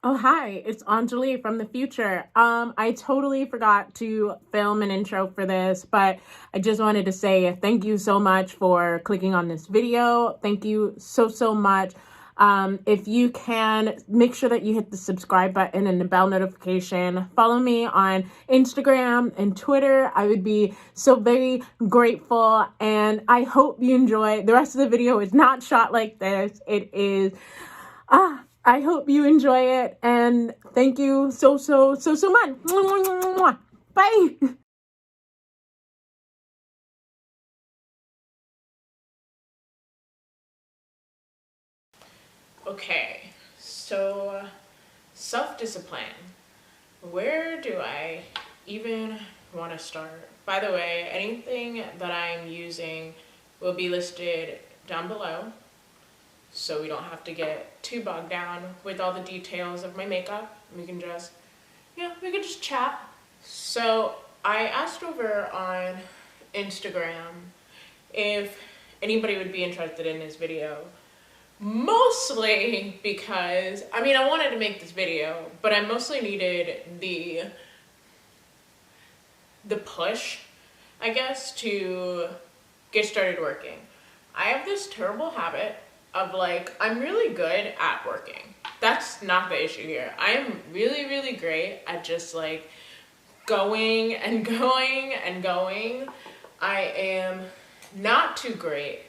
Oh, hi, it's Anjuli from the future. I totally forgot to film an intro for this, but I just wanted to say thank you so much for clicking on this video. Thank you so much. If you can, make sure that you hit the subscribe button and the bell notification. Follow me on Instagram and Twitter. I would be so very grateful, and I hope you enjoy. The rest of the video is not shot like this. It is I hope you enjoy it, and thank you so much. Bye. Okay, so self-discipline. Where do I even want to start? By the way, anything that I'm using will be listed down below, so we don't have to get too bogged down with all the details of my makeup. We can just, we can just chat. So I asked over on Instagram if anybody would be interested in this video. Mostly because, I wanted to make this video, but I mostly needed the push, I guess, to get started working. I have this terrible habit of I'm really good at working. That's not the issue here. I am really great at just going and going and going. I am not too great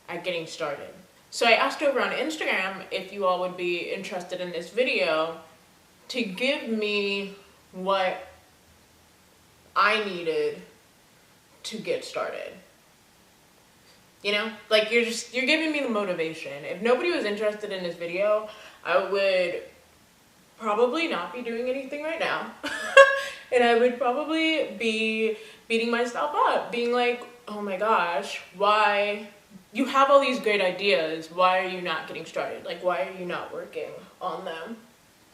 at getting started. So I asked over on Instagram if you all would be interested in this video to give me what I needed to get started. You're giving me the motivation. If nobody was interested in this video, I would probably not be doing anything right now. And I would probably be beating myself up, being like, oh my gosh, why? You have all these great ideas. Why are you not getting started? Why are you not working on them?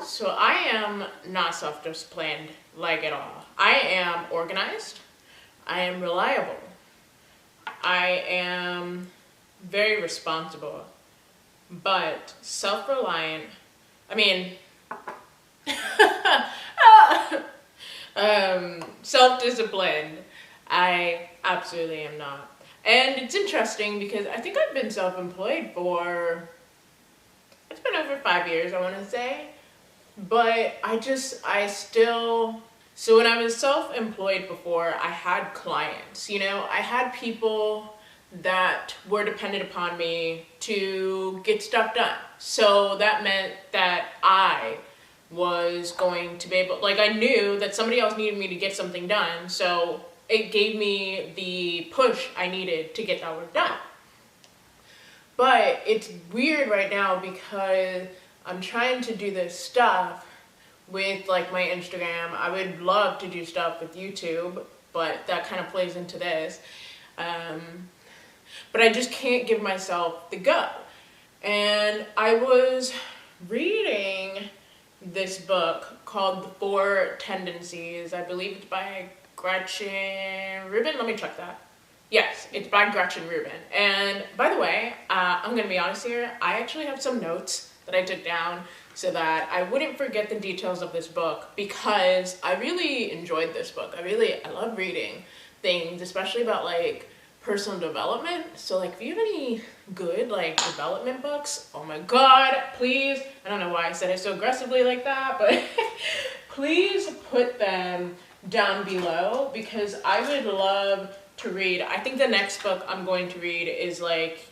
So I am not self-disciplined at all. I am organized. I am reliable. I am very responsible, but self-reliant. Self-disciplined. I absolutely am not. And it's interesting because I think I've been self-employed it's been over 5 years, I want to say. But so when I was self-employed before, I had clients, I had people that were dependent upon me to get stuff done. So that meant that I was going to be able, I knew that somebody else needed me to get something done, so it gave me the push I needed to get that work done. But it's weird right now because I'm trying to do this stuff with my Instagram. I would love to do stuff with YouTube, but that kind of plays into this. But I just can't give myself the go. And I was reading this book called The 4 Tendencies. I believe it's by Gretchen Rubin. Let me check that. Yes, it's by Gretchen Rubin. And by the way, I'm going to be honest here, I actually have some notes that I took down so that I wouldn't forget the details of this book, because I really enjoyed this book. I love reading things, especially about personal development. So if you have any good development books, oh my god, please, I don't know why I said it so aggressively like that, but please put them down below, because I would love to read. I think the next book I'm going to read is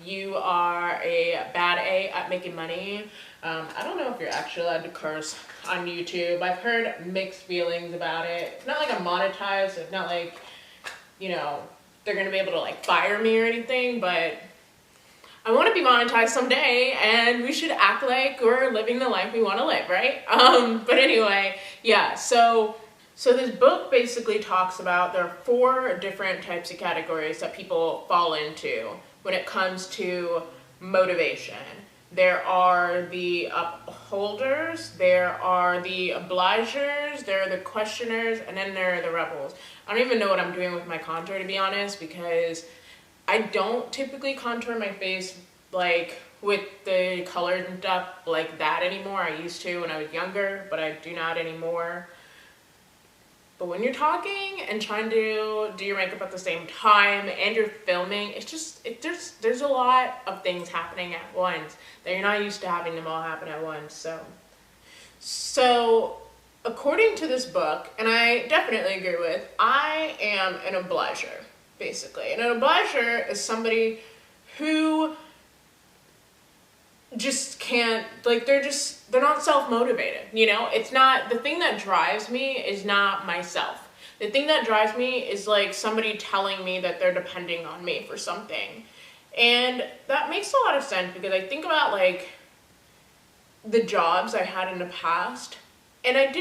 You Are a Bad A at Making Money. I don't know if you're actually allowed to curse on YouTube. I've heard mixed feelings about it. It's not I'm monetized, so it's not they're gonna be able to fire me or anything, but I want to be monetized someday, and we should act like we're living the life we want to live, right? But anyway, yeah, so this book basically talks about there are 4 different types of categories that people fall into when it comes to motivation. There are the upholders, there are the obligers, there are the questioners, and then there are the rebels. I don't even know what I'm doing with my contour, to be honest, because I don't typically contour my face with the colors and stuff like that anymore. I used to when I was younger, but I do not anymore. But when you're talking and trying to do your makeup at the same time and you're filming, it's just, there's a lot of things happening at once that you're not used to having them all happen at once. So according to this book, and I definitely agree with, I am an obliger, basically. And an obliger is somebody who just can't, like, they're not self-motivated, you know? It's not, the thing that drives me is not myself. The thing that drives me is like somebody telling me that they're depending on me for something. And that makes a lot of sense because I think about like the jobs I had in the past, and I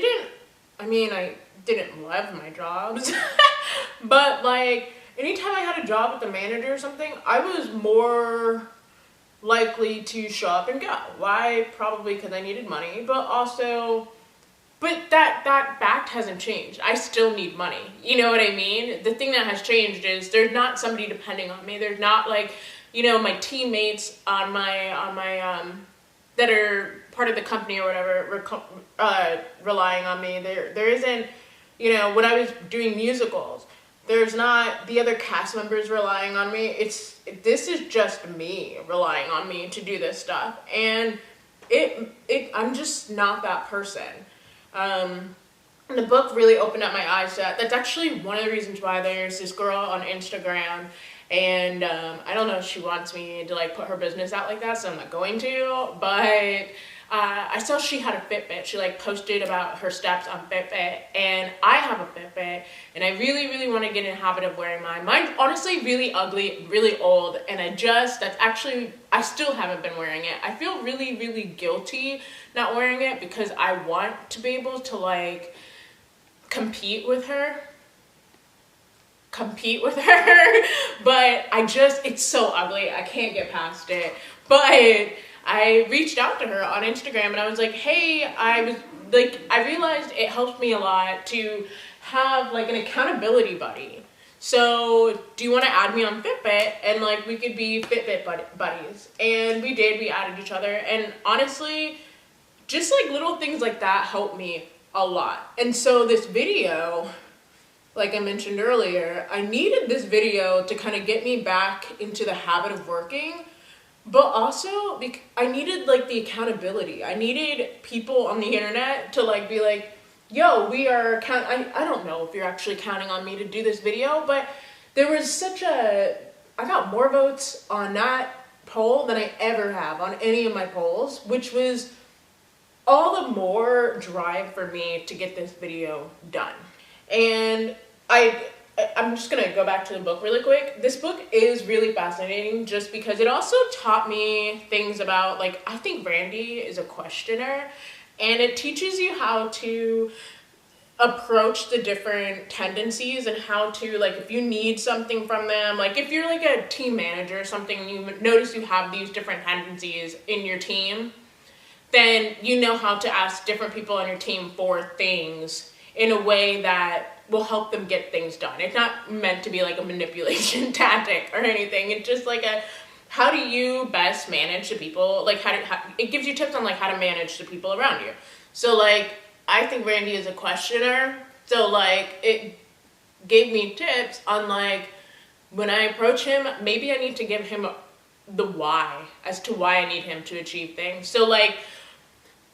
didn't love my jobs, but like anytime I had a job with a manager or something, I was more likely to show up and go. Why? Probably because I needed money, but that fact hasn't changed. I still need money. You know what I mean? The thing that has changed is there's not somebody depending on me. There's not like, you know, my teammates on my that are part of the company or whatever relying on me. There isn't, you know, when I was doing musicals, there's not the other cast members relying on me. This is just me relying on me to do this stuff. And I'm just not that person. And the book really opened up my eyes to that. That's actually one of the reasons why there's this girl on Instagram, and I don't know if she wants me to like put her business out like that, so I'm not going to, but I saw she had a Fitbit. She like posted about her steps on Fitbit, and I have a Fitbit, and I really, really want to get in the habit of wearing mine. Mine's honestly really ugly, really old, and I still haven't been wearing it. I feel really, really guilty not wearing it because I want to be able to like compete with her, but it's so ugly. I can't get past it. But I reached out to her on Instagram and I was like, hey, I realized it helps me a lot to have like an accountability buddy. So do you want to add me on Fitbit? And like we could be Fitbit buddies. And we added each other. And honestly, just like little things like that help me a lot. And so this video, like I mentioned earlier, I needed this video to kind of get me back into the habit of working. But also, I needed like the accountability. I needed people on the internet to like be like, yo, I don't know if you're actually counting on me to do this video, but there was I got more votes on that poll than I ever have on any of my polls, which was all the more drive for me to get this video done. And I'm just gonna go back to the book really quick. This book is really fascinating just because it also taught me things about, like, I think Randy is a questioner, and it teaches you how to approach the different tendencies and how to, like, if you need something from them, like if you're like a team manager or something and you notice you have these different tendencies in your team, then you know how to ask different people on your team for things in a way that will help them get things done. It's not meant to be like a manipulation tactic or anything. It's just like how do you best manage the people? Like it gives you tips on like how to manage the people around you. So like, I think Randy is a questioner. So like, it gave me tips on like, when I approach him, maybe I need to give him the why as to why I need him to achieve things. So like,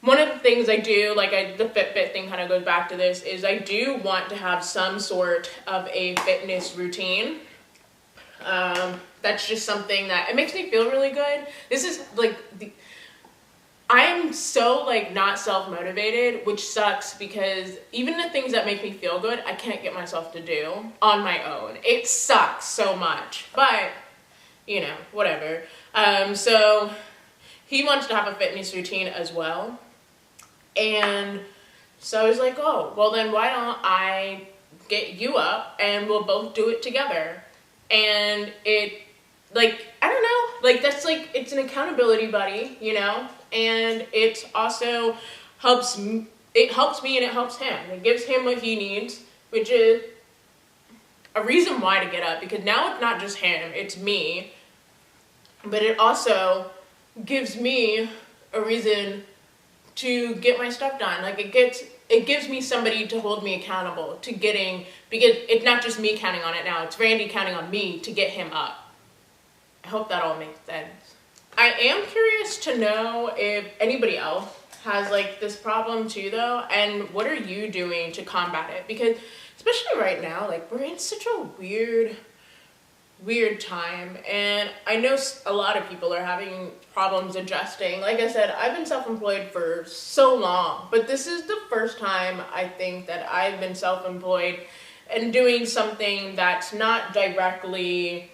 one of the things I do, like the Fitbit thing kind of goes back to this, is I do want to have some sort of a fitness routine. That's just something that, it makes me feel really good. This is like, I'm so like not self-motivated, which sucks because even the things that make me feel good, I can't get myself to do on my own. It sucks so much, but you know, whatever. So he wants to have a fitness routine as well. And so I was like, oh, well then why don't I get you up and we'll both do it together. And it, like, I don't know, like that's like, it's an accountability buddy, you know, and it also helps me and it helps him. It gives him what he needs, which is a reason why to get up, because now it's not just him, it's me, but it also gives me a reason to get my stuff done. Like it gives me somebody to hold me accountable to getting, because it's not just me counting on it now, it's Randy counting on me to get him up. I hope that all makes sense. I am curious to know if anybody else has like this problem too though, and what are you doing to combat it? Because especially right now, like we're in such a weird time, and I know a lot of people are having problems adjusting. Like I said, I've been self-employed for so long, but this is the first time I think that I've been self-employed and doing something that's not directly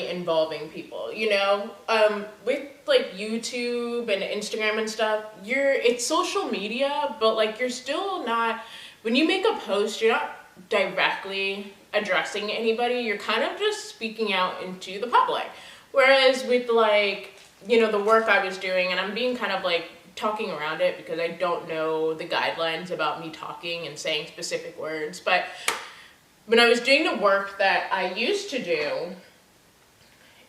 involving people, you know? With like YouTube and Instagram and stuff, it's social media, but like you're still not, when you make a post, you're not directly addressing anybody, you're kind of just speaking out into the public. Whereas with like, you know, the work I was doing, and I'm being kind of like talking around it because I don't know the guidelines about me talking and saying specific words, but when I was doing the work that I used to do,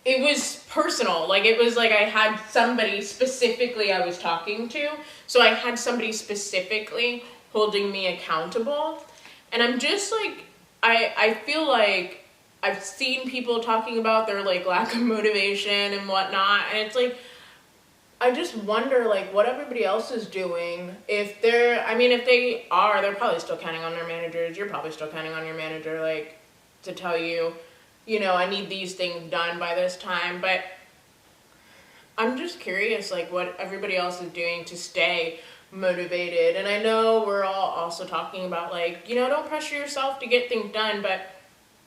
it was personal. Like it was like I had somebody specifically I was talking to, so I had somebody specifically holding me accountable. And I'm just like, I feel like I've seen people talking about their like lack of motivation and whatnot, and it's like, I just wonder like what everybody else is doing. If they are, they're probably still counting on their managers. You're probably still counting on your manager, like, to tell you, you know, I need these things done by this time. But I'm just curious, like, what everybody else is doing to stay motivated. And I know we're all also talking about, like, you know, don't pressure yourself to get things done, but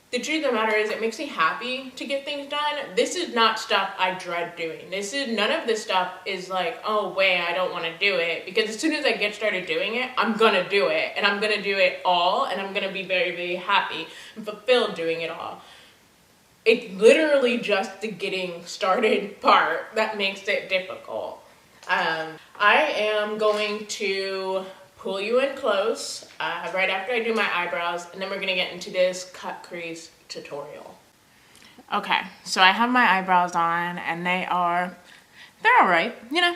the truth of the matter is it makes me happy to get things done. This is not stuff I dread doing. None of this stuff is like, oh wait, I don't want to do it, because as soon as I get started doing it, I'm gonna do it, and I'm gonna do it all, and I'm gonna be very, very happy and fulfilled doing it all. It's literally just the getting started part that makes it difficult. I am going to pull you in close right after I do my eyebrows, and then we're gonna get into this cut crease tutorial. Okay, so I have my eyebrows on, and they're all right, you know,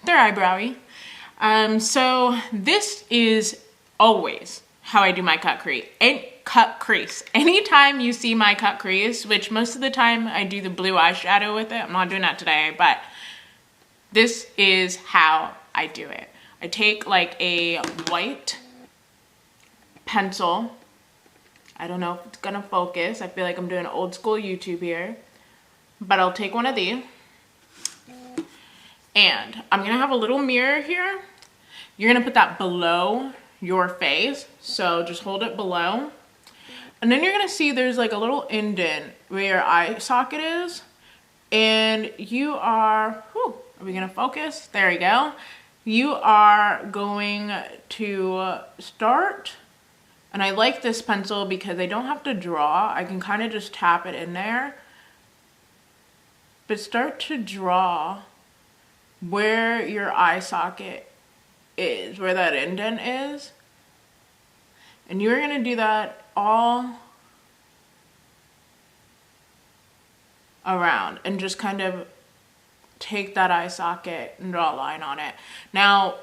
they're eyebrowy. So this is always how I do my cut crease. Anytime you see my cut crease, which most of the time I do the blue eyeshadow with it, I'm not doing that today, but this is how I do it. I take like a white pencil. I don't know if it's gonna focus. I feel like I'm doing old school YouTube here, but I'll take one of these, and I'm gonna have a little mirror here. You're gonna put that below your face, so just hold it below, and then you're gonna see there's like a little indent where your eye socket is, and you are, are we gonna focus? There we go. You are going to start, and I like this pencil because I don't have to draw. I can kind of just tap it in there, but start to draw where your eye socket is, where that indent is. And you're gonna do that all around and just kind of take that eye socket and draw a line on it. Now,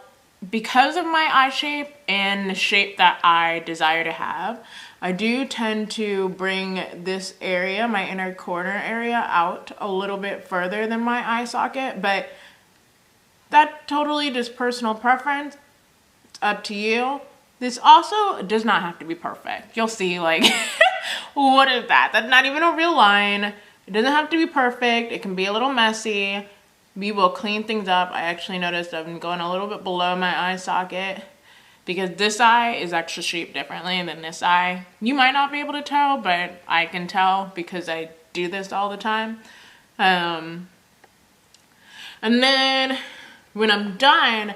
because of my eye shape and the shape that I desire to have, I do tend to bring this area, my inner corner area, out a little bit further than my eye socket, but that totally just personal preference. It's up to you. This also does not have to be perfect. You'll see, like, what is that? That's not even a real line. It doesn't have to be perfect. It can be a little messy. We will clean things up. I actually noticed I've been going a little bit below my eye socket because this eye is actually shaped differently than this eye. You might not be able to tell, but I can tell because I do this all the time. And then when I'm done,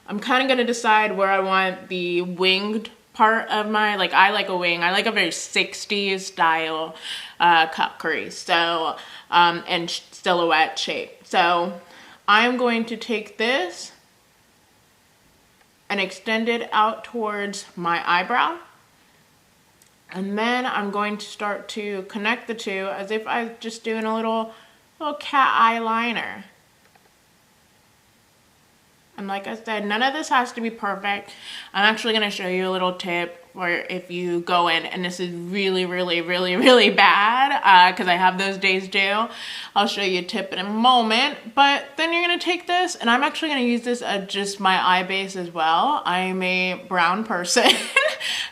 I'm kind of going to decide where I want the winged part of my, like, I like a wing. I like a very 60s style cut crease, so, and silhouette shape. So I'm going to take this and extend it out towards my eyebrow. And then I'm going to start to connect the two as if I'm just doing a little little cat eyeliner. And like I said, none of this has to be perfect. I'm actually going to show you a little tip where if you go in, and this is really, really, really, really bad, because I have those days too. I'll show you a tip in a moment. But then you're going to take this, and I'm actually going to use this as just my eye base as well. I'm a brown person,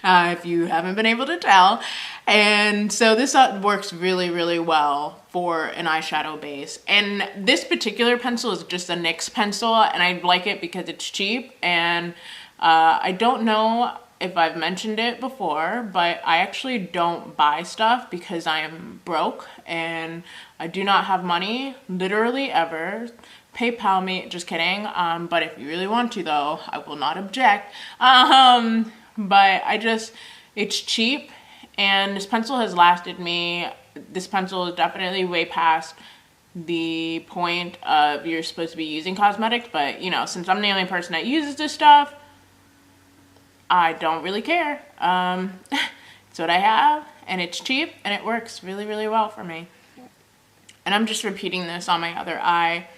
if you haven't been able to tell. And so this works really, really well for an eyeshadow base. And this particular pencil is just a NYX pencil, and I like it because it's cheap. And I don't know if I've mentioned it before, but I actually don't buy stuff because I am broke and I do not have money, literally ever. PayPal me, just kidding. But if you really want to though, I will not object. But it's cheap. And this pencil has lasted me. This pencil is definitely way past the point of you're supposed to be using cosmetics, but you know, since I'm the only person that uses this stuff, I don't really care. It's what I have, and it's cheap, and it works really, really well for me. And I'm just repeating this on my other eye.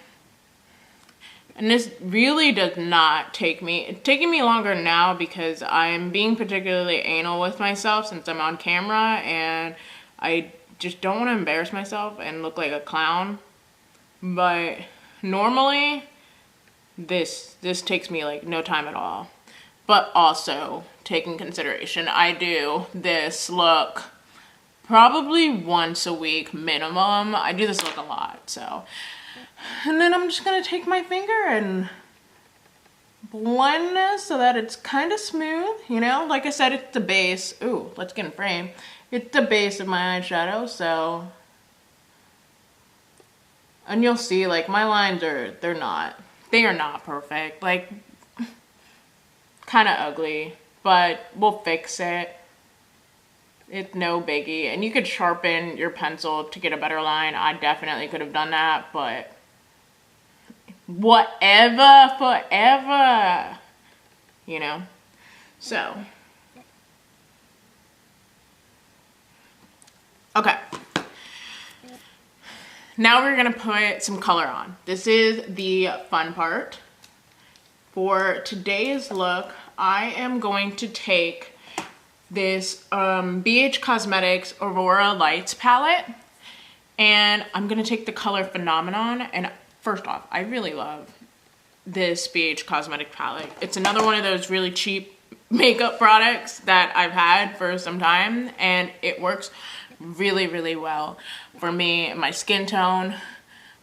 And this really does not take me, it's taking me longer now because I'm being particularly anal with myself since I'm on camera, and I just don't want to embarrass myself and look like a clown. But normally this takes me like no time at all. But also take in consideration, I do this look probably once a week minimum. I do this look a lot, so. And then I'm just gonna take my finger and blend this so that it's kind of smooth, you know? Like I said, it's the base. Ooh, let's get in frame. It's the base of my eyeshadow, so. And you'll see, like, my lines they are not perfect. Like, kind of ugly, but we'll fix it. It's no biggie. And you could sharpen your pencil to get a better line. I definitely could have done that, but whatever, forever, you know? So, okay. Now we're gonna put some color on. This is the fun part. For today's look, I am going to take this BHCosmetics Aurora Lights palette, and I'm gonna take the color Phenomenon. And first off, I really love this BHCosmetics palette. It's another one of those really cheap makeup products that I've had for some time, and it works really, really well for me and my skin tone.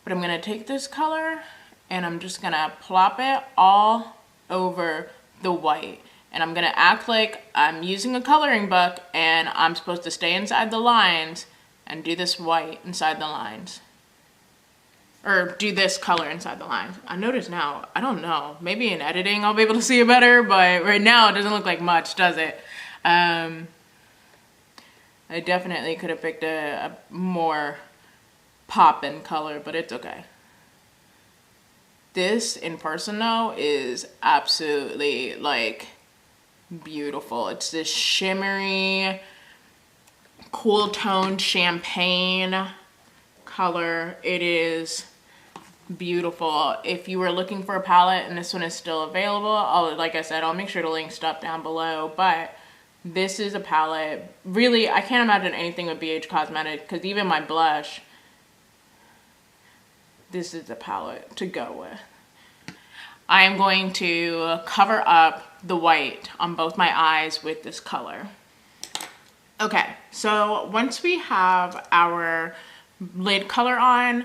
But I'm gonna take this color and I'm just gonna plop it all over the white. And I'm gonna act like I'm using a coloring book and I'm supposed to stay inside the lines and do this white inside the lines. Or do this color inside the lines. I notice now, I don't know, maybe in editing I'll be able to see it better, but right now it doesn't look like much, does it? I definitely could have picked a more pop-in color, but it's okay. This in person though is absolutely like beautiful. It's this shimmery, cool toned champagne color. It is beautiful. If you were looking for a palette and this one is still available, like I said, I'll make sure to link stuff down below, but this is a palette. Really, I can't imagine anything with BHCosmetics because even my blush, this is a palette to go with. I am going to cover up the white on both my eyes with this color. Okay, so once we have our lid color on,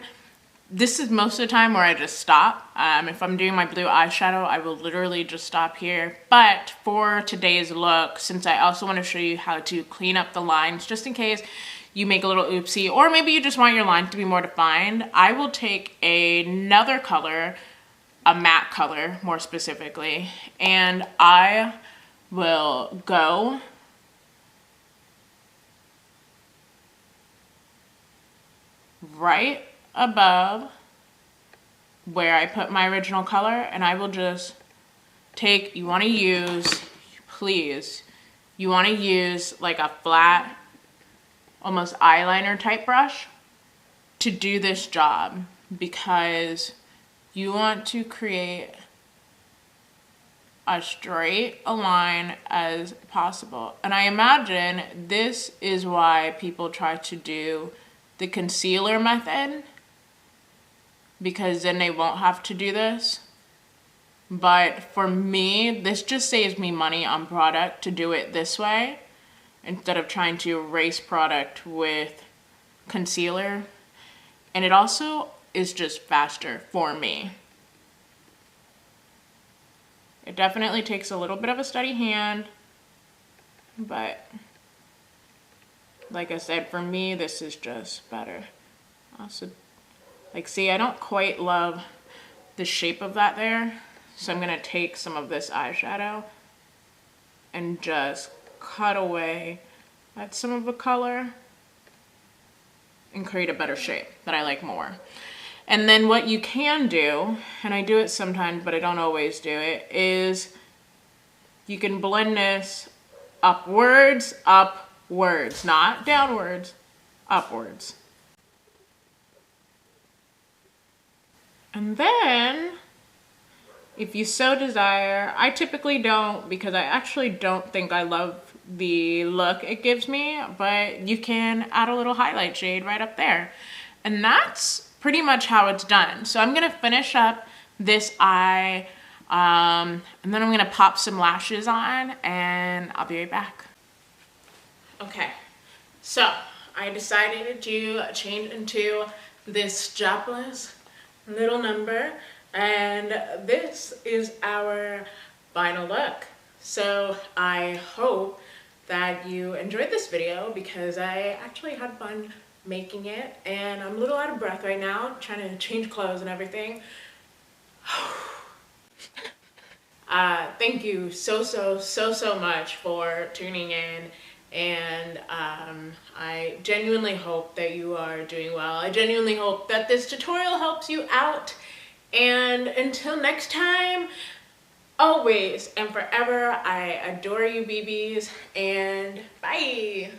this is most of the time where I just stop. If I'm doing my blue eyeshadow, I will literally just stop here. But for today's look, since I also want to show you how to clean up the lines, just in case you make a little oopsie, or maybe you just want your lines to be more defined, I will take another color, a matte color more specifically, and I will go right above where I put my original color, and I will just take, you want to use, please, you want to use like a flat, almost eyeliner type brush, to do this job because you want to create as straight a line as possible. And I imagine this is why people try to do the concealer method, because then they won't have to do this. But for me, this just saves me money on product to do it this way instead of trying to erase product with concealer. And it also is just faster for me. It definitely takes a little bit of a steady hand, but like I said, for me, this is just better. Also, like, see, I don't quite love the shape of that there, so I'm gonna take some of this eyeshadow and just cut away at some of the color and create a better shape that I like more. And then what you can do, and I do it sometimes, but I don't always do it, is you can blend this upwards, not downwards, upwards. And then, if you so desire, I typically don't because I actually don't think I love the look it gives me, but you can add a little highlight shade right up there. And that's pretty much how it's done. So I'm gonna finish up this eye, and then I'm gonna pop some lashes on and I'll be right back. Okay, so I decided to change into this strapless little number, and this is our final look. So I hope that you enjoyed this video because I actually had fun making it, and I'm a little out of breath right now trying to change clothes and everything. Thank you so much for tuning in, and I genuinely hope that you are doing well. I genuinely hope that this tutorial helps you out, and until next time, always and forever, I adore you, BBs, and bye!